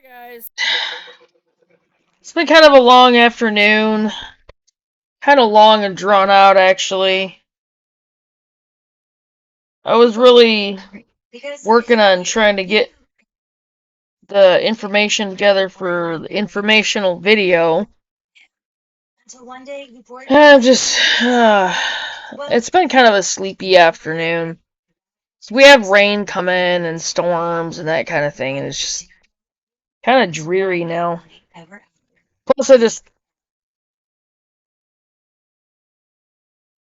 Guys. It's been kind of a long afternoon. Kind of long and drawn out, actually. I was really working on trying to get the information together for the informational video. I'm just, it's been kind of a sleepy afternoon. We have rain coming and storms and that kind of thing, and it's just kind of dreary now. Plus,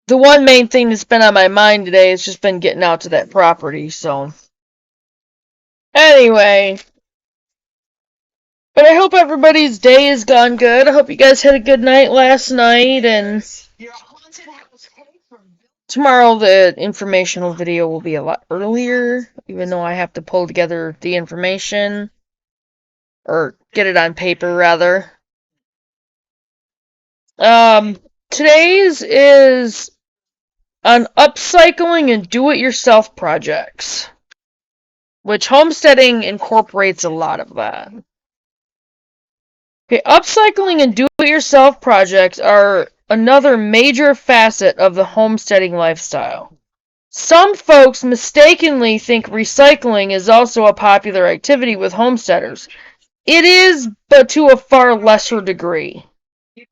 the one main thing that's been on my mind today has just been getting out to that property, so. Anyway. But I hope everybody's day has gone good. I hope you guys had a good night last night, and tomorrow the informational video will be a lot earlier, even though I have to pull together the information, or get it on paper, rather. Today's is on upcycling and do-it-yourself projects, which homesteading incorporates a lot of that. Okay, upcycling and do-it-yourself projects are another major facet of the homesteading lifestyle. Some folks mistakenly think recycling is also a popular activity with homesteaders. It is, but to a far lesser degree.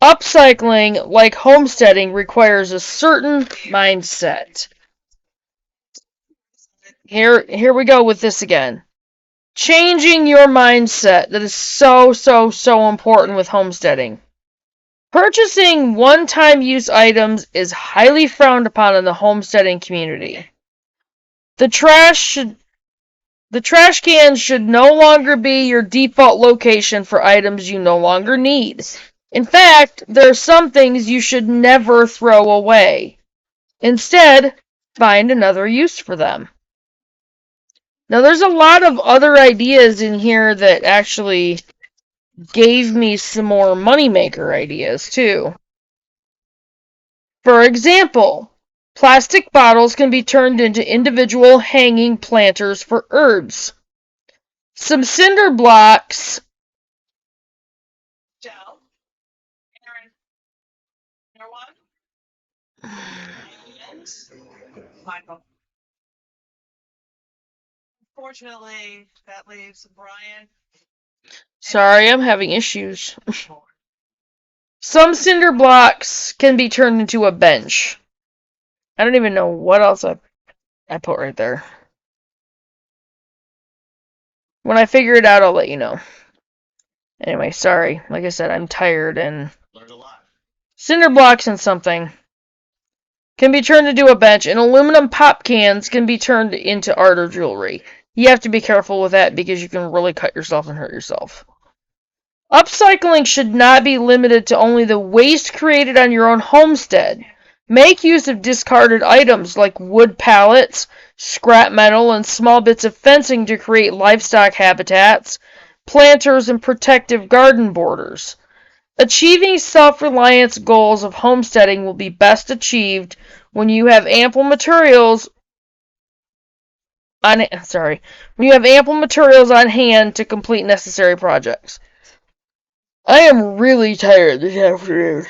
Upcycling, like homesteading, requires a certain mindset. Here we go with this again. Changing your mindset. That is so important with homesteading. Purchasing one-time use items is highly frowned upon in the homesteading community. The trash can should no longer be your default location for items you no longer need. In fact, there are some things you should never throw away. Instead, find another use for them. Now, there's a lot of other ideas in here that actually gave me some more moneymaker ideas, too. For example, plastic bottles can be turned into individual hanging planters for herbs. Some cinder blocks Unfortunately, that leaves Brian. Sorry, I'm having issues. Some cinder blocks can be turned into a bench. I don't even know what else I put right there. When I figure it out, I'll let you know. Anyway, sorry. Like I said, I'm tired and Learned a lot. Cinder blocks and something can be turned into a bench, and aluminum pop cans can be turned into art or jewelry. You have to be careful with that because you can really cut yourself and hurt yourself. Upcycling should not be limited to only the waste created on your own homestead. Make use of discarded items like wood pallets, scrap metal, and small bits of fencing to create livestock habitats, planters, and protective garden borders. Achieving self-reliance goals of homesteading will be best achieved when you have ample materials on hand to complete necessary projects. I am really tired this afternoon.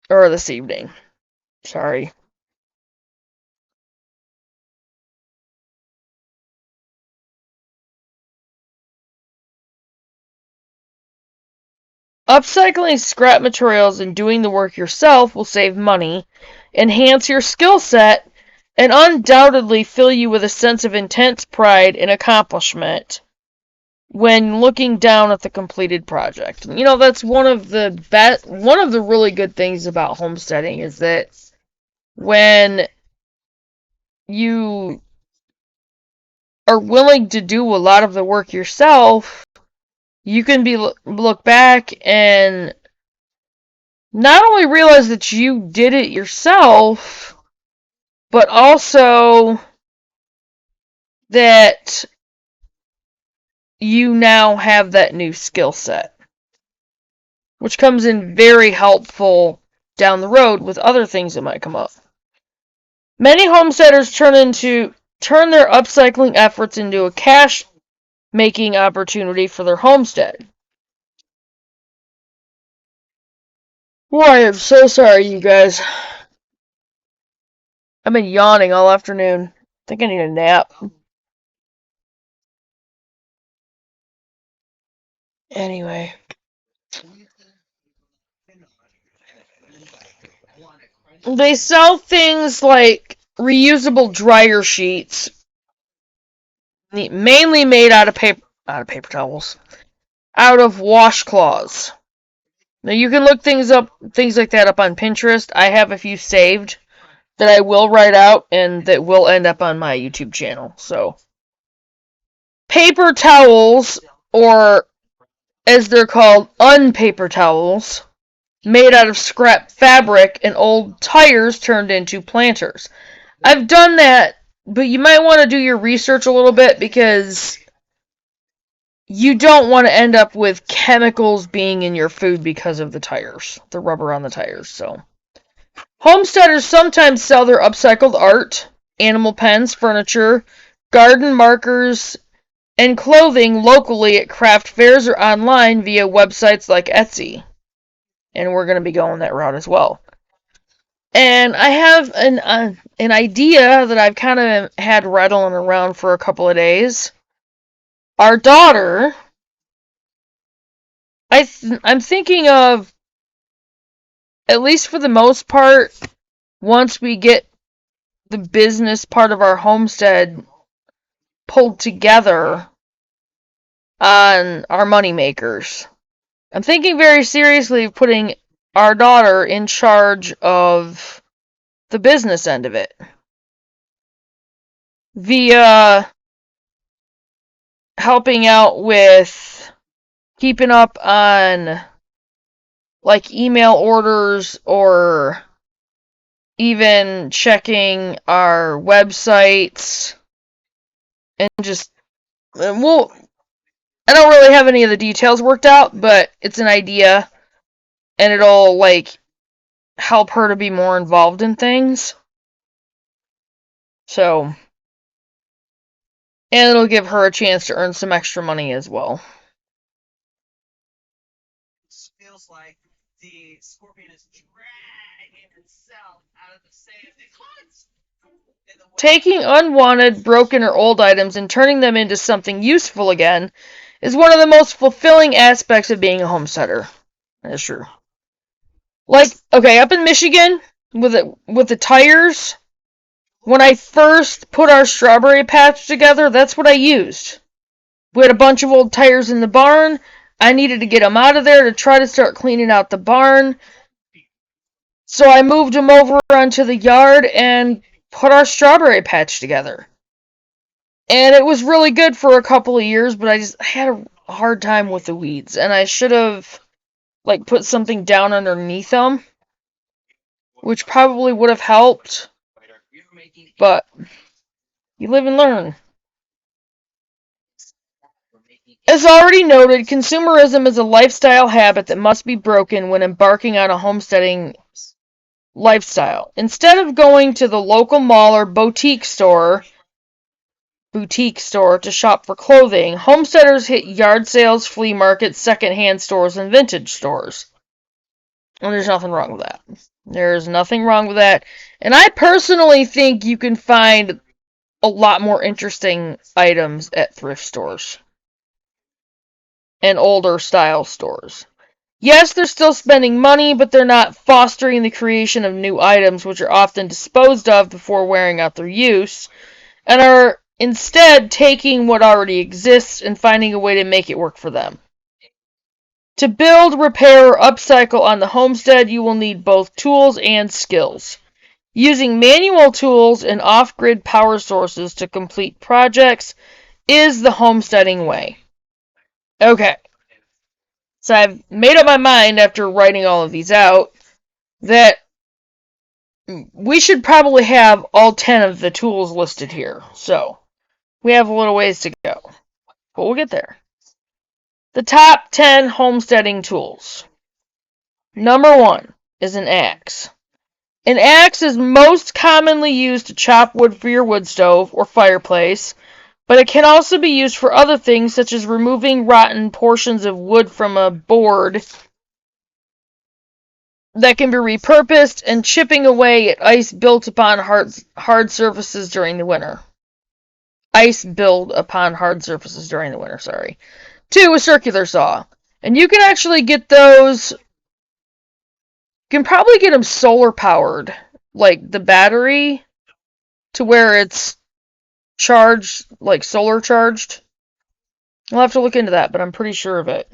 Or this evening. Sorry. Upcycling scrap materials and doing the work yourself will save money, enhance your skill set, and undoubtedly fill you with a sense of intense pride and accomplishment when looking down at the completed project. You know, that's one of the really good things about homesteading is that when you are willing to do a lot of the work yourself, you can look back and not only realize that you did it yourself, but also that you now have that new skill set, which comes in very helpful down the road with other things that might come up. Many homesteaders turn their upcycling efforts into a cash making opportunity for their homestead. Well, I am so sorry, you guys. I've been yawning all afternoon. I think I need a nap. Anyway. They sell things like reusable dryer sheets, mainly made out of paper towels, out of washcloths. Now you can look things like that up on Pinterest. I have a few saved that I will write out and that will end up on my YouTube channel. So, paper towels, or as they're called, unpaper towels, made out of scrap fabric and old tires turned into planters. I've done that, but you might want to do your research a little bit because you don't want to end up with chemicals being in your food because of the tires, the rubber on the tires. So, homesteaders sometimes sell their upcycled art, animal pens, furniture, garden markers, and clothing locally at craft fairs or online via websites like Etsy. And we're going to be going that route as well. And I have an idea that I've kind of had rattling around for a couple of days. Our daughter, I'm thinking of, at least for the most part, once we get the business part of our homestead pulled together on our money makers, I'm thinking very seriously of putting our daughter in charge of the business end of it via helping out with keeping up on like email orders or even checking our websites and just, well, I don't really have any of the details worked out, but it's an idea and it'll like help her to be more involved in things. So, and it'll give her a chance to earn some extra money as well. It feels like the scorpion is dragging itself out of the sand. Taking unwanted, broken, or old items and turning them into something useful again is one of the most fulfilling aspects of being a homesteader. That's true. Like, okay, up in Michigan, with the tires, when I first put our strawberry patch together, that's what I used. We had a bunch of old tires in the barn. I needed to get them out of there to try to start cleaning out the barn. So I moved them over onto the yard and put our strawberry patch together. And it was really good for a couple of years, but I had a hard time with the weeds. And I should have like put something down underneath them, which probably would have helped. But you live and learn. As already noted, consumerism is a lifestyle habit that must be broken when embarking on a homesteading lifestyle. Instead of going to the local mall or boutique store to shop for clothing, homesteaders hit yard sales, flea markets, secondhand stores, and vintage stores. And there's nothing wrong with that. There's nothing wrong with that. And I personally think you can find a lot more interesting items at thrift stores and older style stores. Yes, they're still spending money, but they're not fostering the creation of new items, which are often disposed of before wearing out their use, and are instead taking what already exists and finding a way to make it work for them. To build, repair, or upcycle on the homestead, you will need both tools and skills. Using manual tools and off-grid power sources to complete projects is the homesteading way. Okay. So I've made up my mind after writing all of these out that we should probably have all 10 of the tools listed here. So we have a little ways to go, but we'll get there. The top 10 homesteading tools. Number 1 is an axe. An axe is most commonly used to chop wood for your wood stove or fireplace, But it can also be used for other things, such as removing rotten portions of wood from a board that can be repurposed and chipping away at ice built upon hard surfaces during the winter. Ice build upon hard surfaces during the winter, sorry. 2, a circular saw. And you can actually get those, you can probably get them solar powered, like the battery, to where it's charged, like solar charged. I'll have to look into that, but I'm pretty sure of it.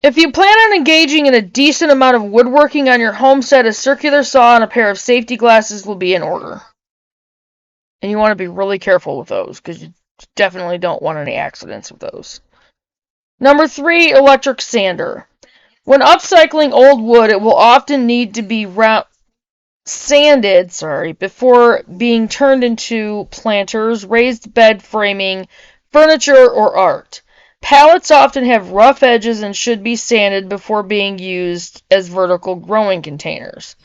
If you plan on engaging in a decent amount of woodworking on your homestead, a circular saw and a pair of safety glasses will be in order. And you want to be really careful with those, because you definitely don't want any accidents with those. Number 3, electric sander. When upcycling old wood, it will often need to be sanded before being turned into planters, raised bed framing, furniture, or art. Pallets often have rough edges and should be sanded before being used as vertical growing containers.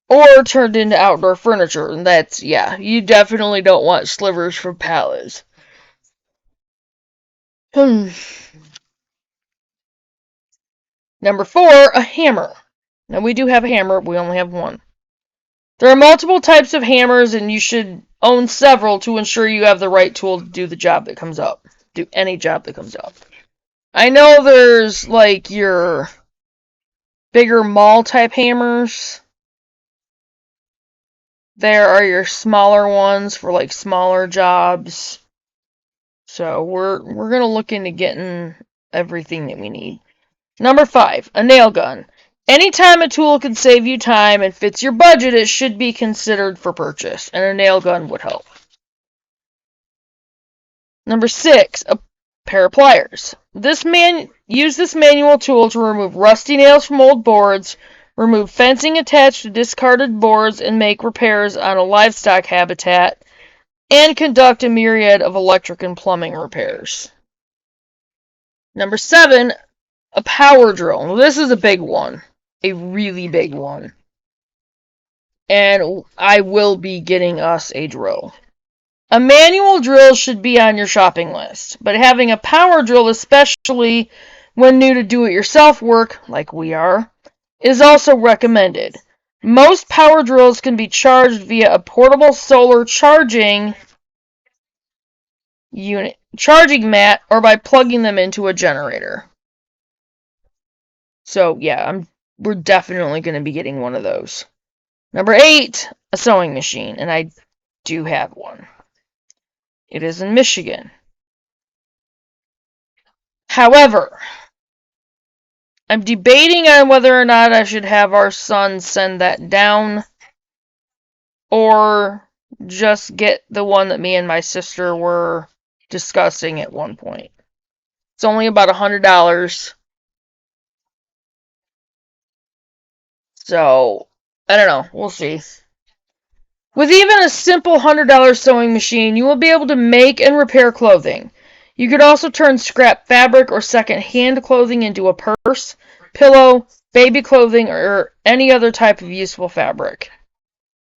Or turned into outdoor furniture. And that's, yeah, you definitely don't want slivers from pallets. Number 4, a hammer. Now, we do have a hammer, we only have one. There are multiple types of hammers, and you should own several to ensure you have the right tool to do the job that comes up. Do any job that comes up. I know there's like your bigger mall type hammers. There are your smaller ones for like smaller jobs. So we're gonna look into getting everything that we need. Number 5, a nail gun. Anytime a tool can save you time and fits your budget, it should be considered for purchase, and a nail gun would help. Number 6, a pair of pliers. Use this manual tool to remove rusty nails from old boards, remove fencing attached to discarded boards, and make repairs on a livestock habitat, and conduct a myriad of electric and plumbing repairs. Number 7, a power drill. Well, this is a big one. A really big one. And I will be getting us a drill. A manual drill should be on your shopping list, but having a power drill, especially when new to do-it-yourself work, like we are, is also recommended. Most power drills can be charged via a portable solar charging mat, or by plugging them into a generator. So yeah, we're definitely going to be getting one of those. Number 8, a sewing machine, and I do have one. It is in Michigan. However, I'm debating on whether or not I should have our son send that down, or just get the one that me and my sister were discussing at one point. It's only about $100. So, I don't know. We'll see. With even a simple $100 sewing machine, you will be able to make and repair clothing. You could also turn scrap fabric or second-hand clothing into a purse, pillow, baby clothing, or any other type of useful fabric.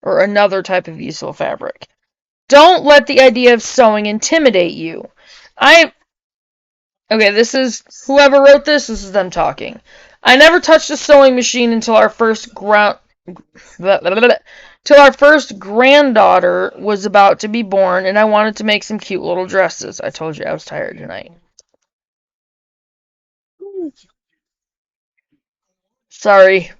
Or another type of useful fabric. Don't let the idea of sewing intimidate you. Okay, this is whoever wrote this is them talking. I never touched a sewing machine until our first granddaughter was about to be born, and I wanted to make some cute little dresses. I told you I was tired tonight. Sorry.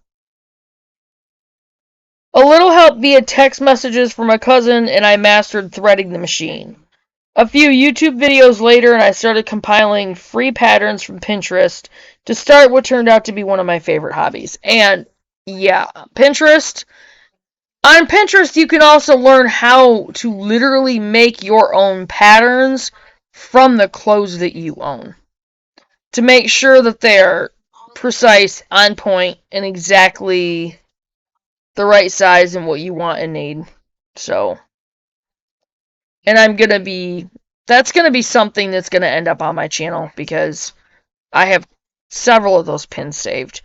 A little help via text messages from a cousin, and I mastered threading the machine. A few YouTube videos later, and I started compiling free patterns from Pinterest to start what turned out to be one of my favorite hobbies. And yeah, Pinterest. On Pinterest, you can also learn how to literally make your own patterns from the clothes that you own, to make sure that they're precise, on point, and exactly the right size and what you want and need. So, and that's gonna be something that's gonna end up on my channel, because I have several of those pins saved.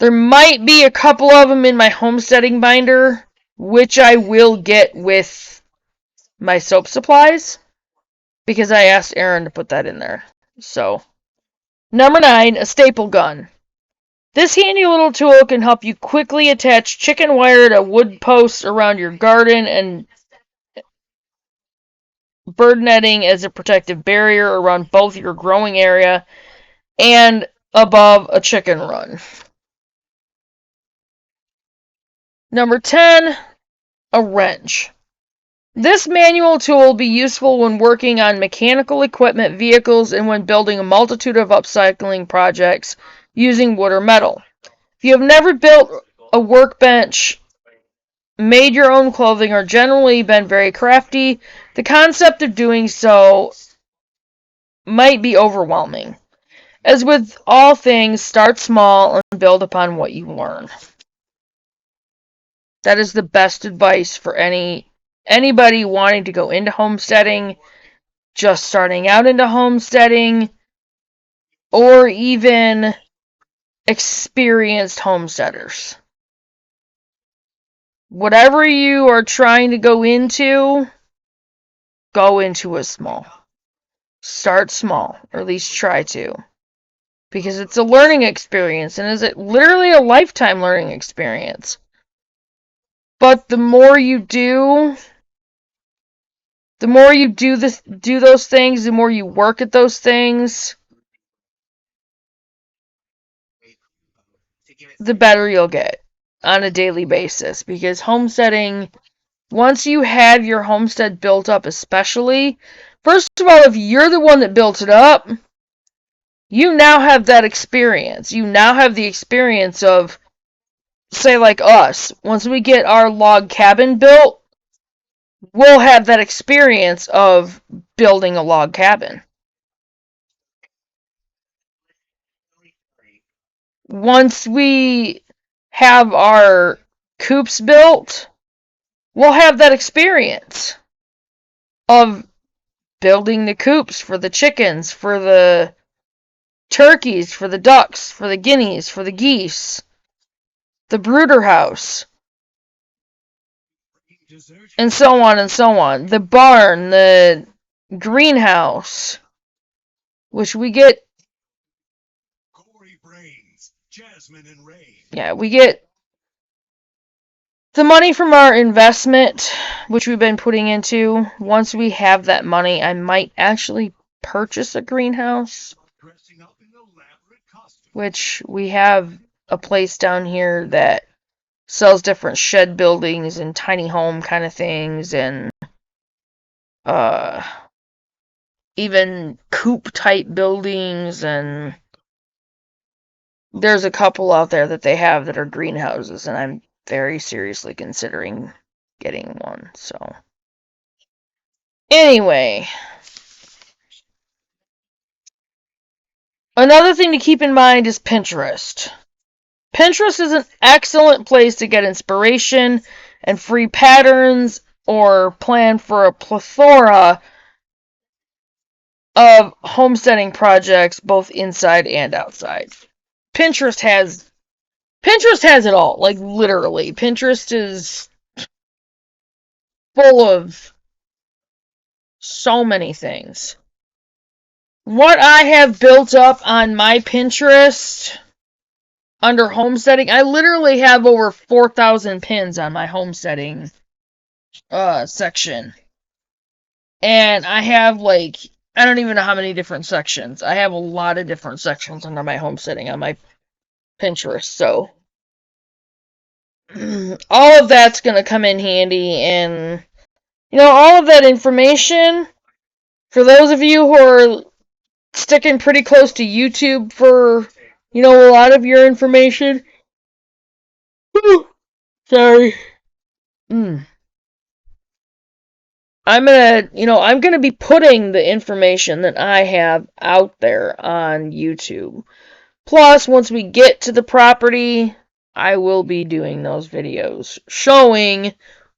There might be a couple of them in my homesteading binder, which I will get with my soap supplies, because I asked Aaron to put that in there. So, number 9, a staple gun. This handy little tool can help you quickly attach chicken wire to wood posts around your garden and bird netting as a protective barrier around both your growing area and above a chicken run. Number 10, a wrench. This manual tool will be useful when working on mechanical equipment, vehicles, and when building a multitude of upcycling projects using wood or metal. If you have never built a workbench, made your own clothing, or generally been very crafty, the concept of doing so might be overwhelming. As with all things, start small and build upon what you learn. That is the best advice for anybody wanting to go into homesteading, just starting out into homesteading, or even experienced homesteaders. Whatever you are trying to go into it small. Start small, or at least try to. Because it's a learning experience, and is it literally a lifetime learning experience. But the more you do those things, the more you work at those things, the better you'll get on a daily basis. Because homesteading, once you have your homestead built up especially, first of all, if you're the one that built it up, you now have that experience. You now have the experience of, say like us, once we get our log cabin built, we'll have that experience of building a log cabin. Once we have our coops built, we'll have that experience of building the coops for the chickens, for the turkeys, for the ducks, for the guineas, for the geese, the brooder house, and so on and so on. The barn, the greenhouse, which we get. Yeah, we get the money from our investment, which we've been putting into. Once we have that money, I might actually purchase a greenhouse, which we have a place down here that sells different shed buildings and tiny home kind of things, and even coop type buildings, and there's a couple out there that they have that are greenhouses, and I'm very seriously considering getting one. So anyway, another thing to keep in mind is Pinterest. Pinterest is an excellent place to get inspiration and free patterns or plan for a plethora of homesteading projects both inside and outside. Pinterest has it all, like literally. Pinterest is full of so many things. What I have built up on my Pinterest under homesteading, I literally have over 4,000 pins on my homesteading section. And I have I don't even know how many different sections. I have a lot of different sections under my homesteading on my Pinterest. So all of that's going to come in handy, and all of that information, for those of you who are sticking pretty close to YouTube for a lot of your information. Sorry. I'm gonna be putting the information that I have out there on YouTube. Plus, once we get to the property, I will be doing those videos showing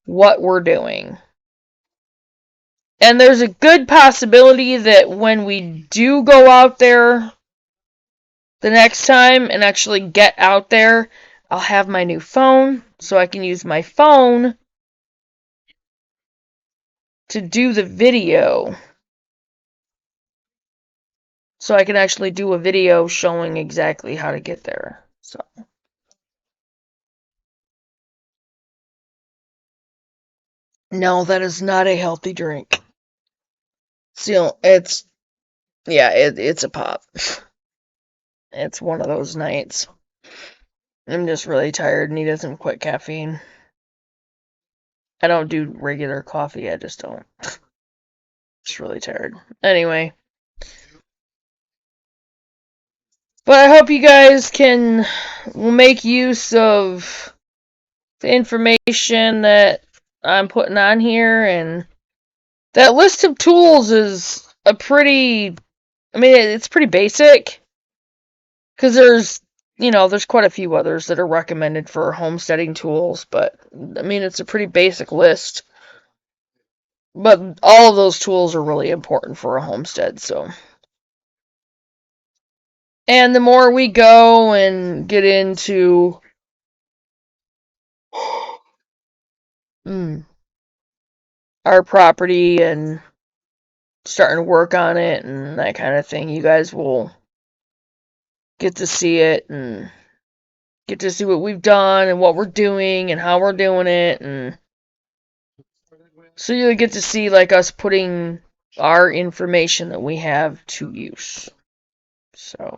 what we're doing. And there's a good possibility that when we do go out there, the next time and actually get out there, I'll have my new phone, so I can use my phone to do the video. So I can actually do a video showing exactly how to get there. So. No, that is not a healthy drink. So it's a pop. It's one of those nights. I'm just really tired and need some quick caffeine. I don't do regular coffee, I just don't. Just really tired. Anyway. But I hope you guys will make use of the information that I'm putting on here, and that list of tools is it's pretty basic, because there's quite a few others that are recommended for homesteading tools, but it's a pretty basic list. But all of those tools are really important for a homestead, so. And the more we go and get into our property and starting to work on it and that kind of thing, you guys will get to see it and get to see what we've done and what we're doing and how we're doing it, and so you'll get to see like us putting our information that we have to use. So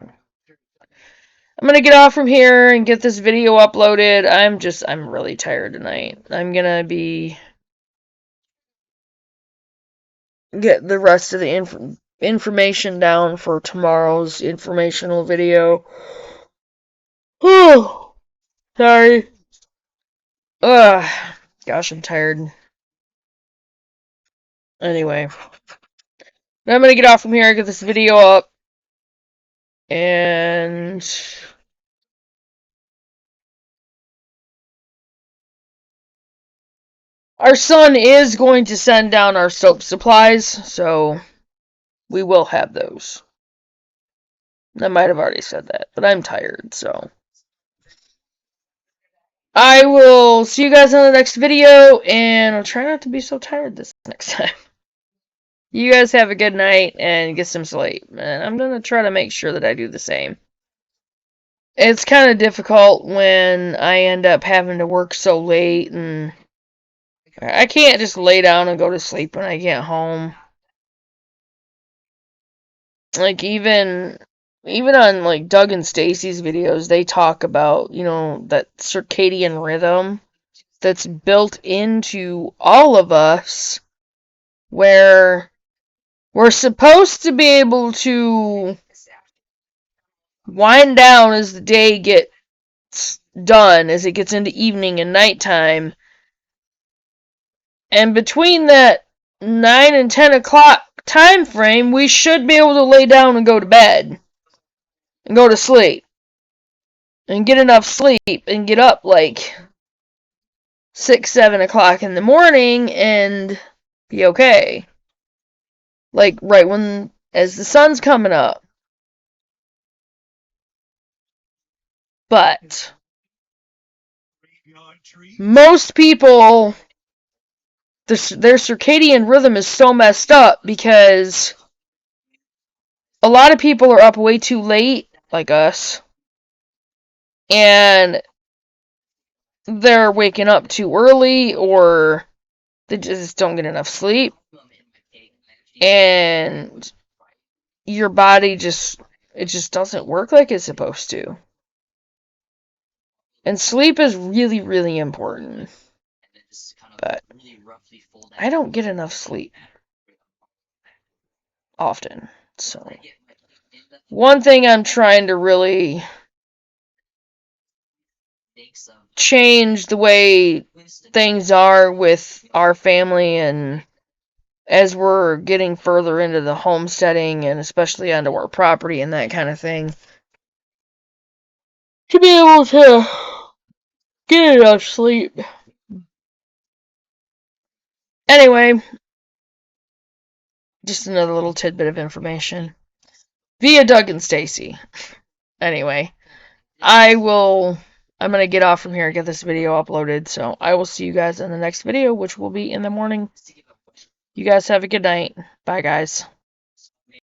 I'm gonna get off from here and get this video uploaded. I'm really tired tonight. I'm gonna get the rest of the information down for tomorrow's informational video. Whew. Sorry. Ugh. Gosh, I'm tired. Anyway. I'm gonna get off from here, get this video up, and our son is going to send down our soap supplies, so we will have those. I might have already said that, but I'm tired, so. I will see you guys in the next video, and I'll try not to be so tired this next time. You guys have a good night and get some sleep, and I'm going to try to make sure that I do the same. It's kind of difficult when I end up having to work so late, and I can't just lay down and go to sleep when I get home. Like, even on like Doug and Stacy's videos, they talk about, that circadian rhythm that's built into all of us, where we're supposed to be able to wind down as the day gets done, as it gets into evening and nighttime. And between that 9 and 10 o'clock time frame, we should be able to lay down and go to bed. And go to sleep. And get enough sleep and get up like 6, 7 o'clock in the morning and be okay. Like right as the sun's coming up. But most people, their circadian rhythm is so messed up because a lot of people are up way too late, like us, and they're waking up too early, or they just don't get enough sleep, and your body just doesn't work like it's supposed to. And sleep is really, really important. But I don't get enough sleep often. So one thing I'm trying to really change the way things are with our family, and as we're getting further into the homesteading and especially onto our property and that kind of thing, to be able to get enough sleep. Anyway, just another little tidbit of information via Doug and Stacy. Anyway, I'm going to get off from here and get this video uploaded. So I will see you guys in the next video, which will be in the morning. You guys have a good night. Bye, guys.